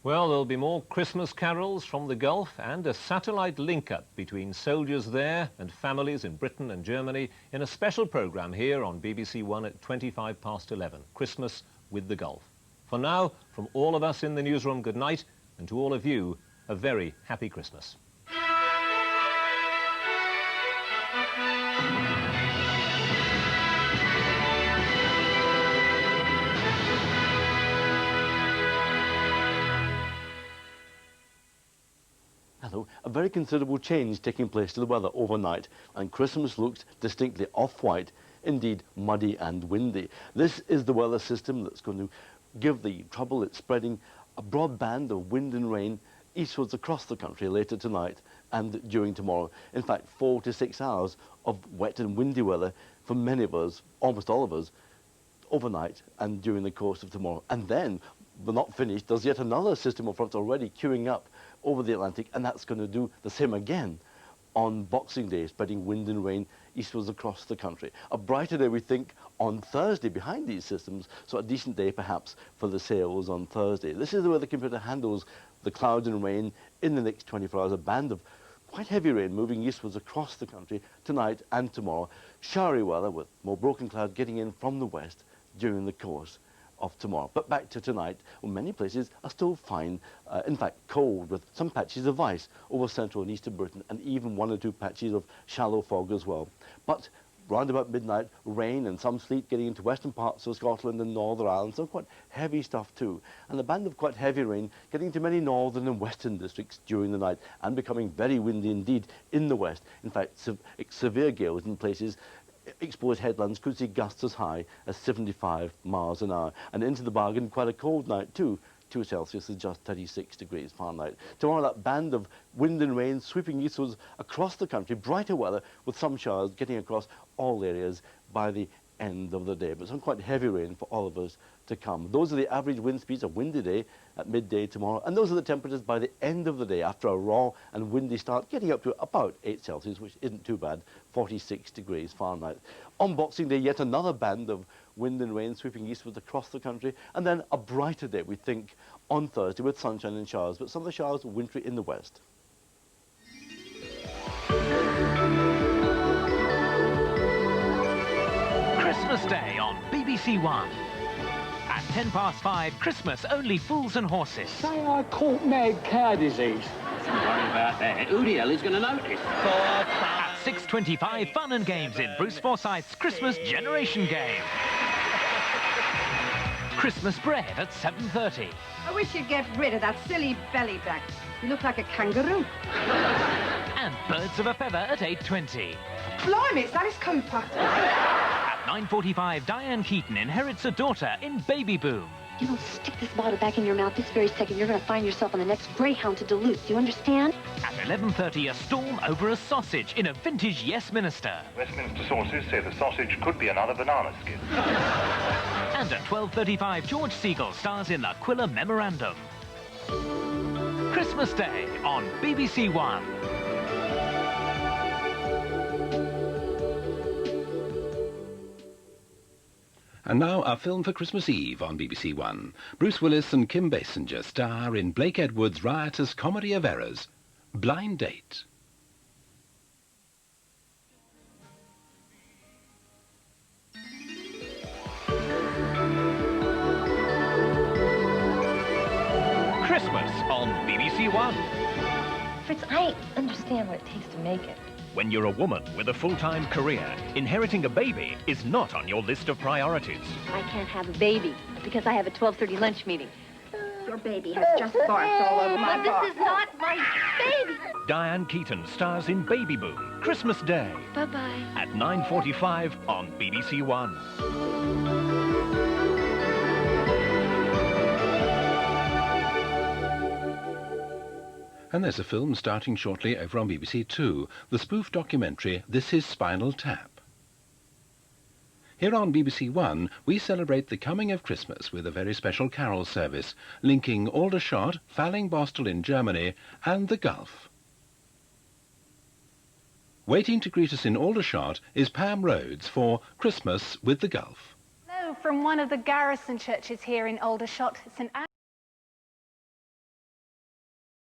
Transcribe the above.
Well, there'll be more Christmas carols from the Gulf and a satellite link-up between soldiers there and families in Britain and Germany in a special programme here on BBC1 at 11:25, Christmas with the Gulf. For now, from all of us in the newsroom, good night, and to all of you, a very happy Christmas. Hello. A very considerable change taking place to the weather overnight, and Christmas looks distinctly off-white, indeed muddy and windy. This is the weather system that's going to give the trouble it's spreading a broad band of wind and rain eastwards across the country later tonight and during tomorrow. In fact, 4 to 6 hours of wet and windy weather for many of us, almost all of us, overnight and during the course of tomorrow. And then, we're not finished, there's yet another system of fronts already queuing up over the Atlantic, and that's going to do the same again on Boxing Day, spreading wind and rain eastwards across the country. A brighter day, we think, on Thursday behind these systems, so a decent day perhaps for the sails on Thursday. This is the way the computer handles the clouds and rain in the next 24 hours, a band of quite heavy rain moving eastwards across the country tonight and tomorrow. Showery weather with more broken cloud getting in from the west during the course of tomorrow. But back to tonight, well, many places are still fine, in fact cold, with some patches of ice over central and eastern Britain, and even 1 or 2 patches of shallow fog as well. But round about midnight, rain and some sleet getting into western parts of Scotland and Northern Ireland, some quite heavy stuff too, and a band of quite heavy rain getting to many northern and western districts during the night, and becoming very windy indeed in the west. In fact, severe gales in places. Exposed headlands could see gusts as high as 75 miles an hour. And into the bargain, quite a cold night too. 2 Celsius is just 36 degrees Fahrenheit. Tomorrow, that band of wind and rain sweeping eastwards across the country, brighter weather with some showers getting across all areas by the end of the day. But some quite heavy rain for all of us to come. Those are the average wind speeds, a windy day at midday tomorrow, and those are the temperatures by the end of the day after a raw and windy start, getting up to about 8 Celsius, which isn't too bad, 46 degrees Fahrenheit. On Boxing Day, yet another band of wind and rain sweeping eastwards across the country, and then a brighter day, we think, on Thursday with sunshine and showers, but some of the showers wintry in the west. Christmas Day on BBC1. At 5:10, Christmas, only fools and horses. Say I caught mad cow disease. Don't worry about that. Who the hell is going to notice? At 6:25, fun and games in Bruce Forsyth's Christmas Generation Game. Christmas bread at 7:30. I wish you'd get rid of that silly belly back. You look like a kangaroo. And Birds of a Feather at 8:20. Blimey, it's Alice Cooper. At 9:45, Diane Keaton inherits a daughter in Baby Boom. You don't stick this bottle back in your mouth this very second, you're going to find yourself on the next Greyhound to Duluth. Do you understand? At 11:30, a storm over a sausage in a vintage Yes Minister. Westminster sources say the sausage could be another banana skin. And at 12:35, George Segal stars in L'Aquila Memorandum. Christmas Day on BBC1. And now our film for Christmas Eve on BBC1. Bruce Willis and Kim Basinger star in Blake Edwards' riotous comedy of errors, Blind Date. Christmas on BBC1. Fritz, I understand what it takes to make it. When you're a woman with a full-time career, inheriting a baby is not on your list of priorities. I can't have a baby because I have a 12:30 lunch meeting. Your baby has just barked all over my bar. This is not my baby. Diane Keaton stars in Baby Boom, Christmas Day. Bye-bye. At 9:45 on BBC1. And there's a film starting shortly over on BBC2, the spoof documentary This Is Spinal Tap. Here on BBC1, we celebrate the coming of Christmas with a very special carol service, linking Aldershot, Falling-Bostel in Germany, and the Gulf. Waiting to greet us in Aldershot is Pam Rhodes for Christmas with the Gulf. Hello from one of the garrison churches here in Aldershot, St.